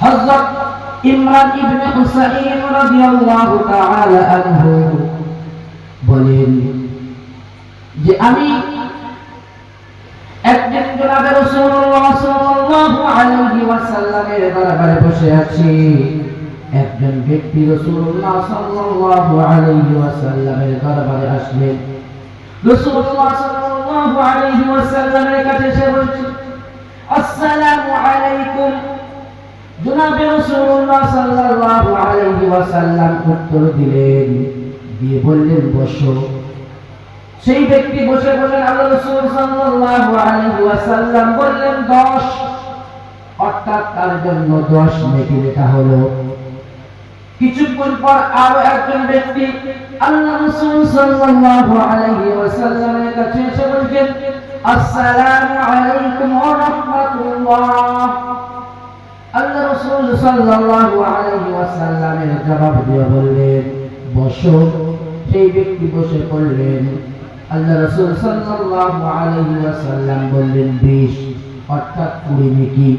হযরত ইমরান ইবনে হুসাইন রাদিয়াল্লাহু তাআলা আনহু বলেন যে আমি একদিন জনাবে রাসূলুল্লাহ সাল্লাল্লাহু আলাইহি ওয়াসাল্লামের দরবারে বসে আছি। একজন ব্যক্তি রাসূলুল্লাহ সাল্লাল্লাহু আলাইহি ওয়াসাল্লামের দরবারে আসলেন। রাসূলুল্লাহ সাল্লাল্লাহু আলাইহি ওয়াসাল্লামের কাছে এসে বলছেন, আসসালামু আলাইকুম। জনাবে রাসূলুল্লাহ সাল্লাল্লাহু আলাইহি ওয়াসাল্লাম উত্তর দিলেন, দিয়ে বললেন বসো। সেই ব্যক্তি বসে বলেন, আল্লাহর রাসূল সাল্লাল্লাহু আলাইহি ওয়াসাল্লাম বললেন 10, অর্থাৎ তার জন্য 10 নেকি লেখা হলো। কিছুক্ষণ পর আরো একজন ব্যক্তি আল্লাহর রাসূল সাল্লাল্লাহু আলাইহি ওয়াসাল্লামের কাছে এসে বলেন, আসসালামু আলাইকুম ওয়া রাহমাতুল্লাহ। আল্লাহর রাসূল সাল্লাল্লাহু আলাইহি ওয়াসাল্লামের জবাব দিয়ে বললেন বসো। সেই ব্যক্তি বসে পড়লেন। আল্লাহর রাসূল সাল্লাল্লাহু আলাইহি ওয়াসাল্লাম বললেন 20, অর্থাৎ 20 নেকি।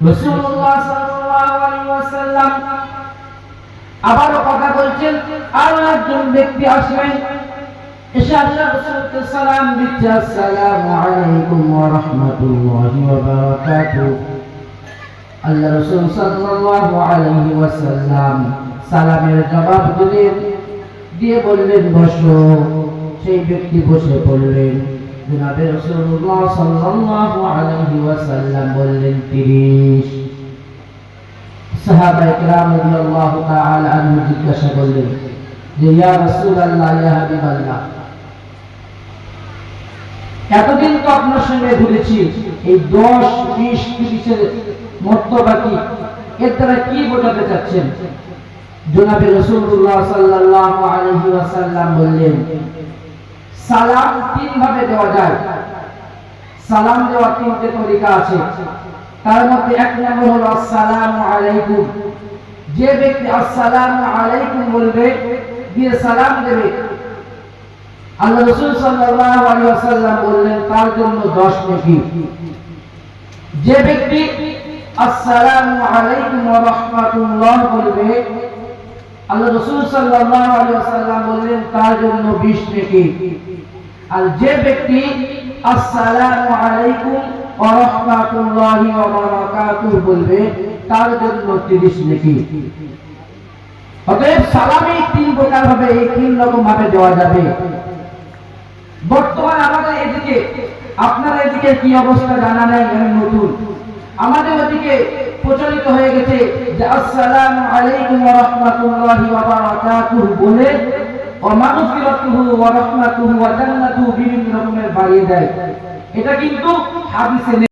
রাসূলুল্লাহ সাল্লাল্লাহু আলাইহি ওয়াসাল্লাম আবারও কথা বলছেন। আর একজন ব্যক্তি আসলেন, এসে আল্লাহর রাসূলকে সালাম দিচ্ছে, আসসালামু আলাইকুম ওয়া রাহমাতুল্লাহি ওয়া বারাকাতুহু। আল্লাহর রাসূল সাল্লাল্লাহু আলাইহি ওয়াসাল্লাম সালামের জবাব দিলেন, দিয়ে বললেন বসো। সেই ব্যক্তি বসে পড়লেন। জনাবে রাসূলুল্লাহ সাল্লাল্লাহু আলাইহি ওয়াসাল্লাম বললেন 30। সাহাবায়ে কেরাম রাদিয়াল্লাহু তাআলা আনহু জিজ্ঞাসা করলেন যে ইয়া রাসূলুল্লাহ, ইয়া হাবিবাল্লাহ, এতদিন তো আপনার সঙ্গে ঘুরেছি, এই 10, 20, 30 এর মর্তবা কি? এর দ্বারা কি বোঝাতে চাচ্ছেন? জনাবে রাসূলুল্লাহ সাল্লাল্লাহু আলাইহি ওয়াসাল্লাম বললেন, সালাম 3 ভাবে দেওয়া যায়। সালাম দেওয়ার 3টে তরিকা আছে। তার মধ্যে 1 নম্বর হলো আসসালামু আলাইকুম। যে ব্যক্তি আসসালামু আলাইকুম বলবে, দিয়ে সালাম দেবে, আল্লাহ রাসূল সাল্লাল্লাহু আলাইহি ওয়াসাল্লাম বললেন তার জন্য 10 নেকি। যে ব্যক্তি আসসালামু আলাইকুম ওয়া রাহমাতুল্লাহ বলবে, আল্লাহ রাসূল সাল্লাল্লাহু আলাইহি ওয়াসাল্লাম বললেন তার জন্য 20 নেকি। আর যে ব্যক্তি আসসালামু আলাইকুম ওয়া রাহমাতুল্লাহি ওয়া বারাকাতুহু বলবে, তার জন্য 30 নেকি। অতএব সালামই 3 প্রকার হবে, এই 3 রকম ভাবে দেওয়া যাবে। বর্তমানে আমাদের এদিকে, আপনার এদিকে কি অবস্থা জানা নেই, আমি নতুন। আমাদের ওদিকে প্রচলিত হয়ে গেছে যে আসসালামু আলাইকুম ওয়া রাহমাতুল্লাহি ওয়া বারাকাতুহু বলে ওয়া মাগফিরাতুহু ওয়া রাহমাতুহু ওয়া জান্নাতুহু বিভিন্ন রকমের বাড়িয়ে দেয়। এটা কিন্তু হাদিসে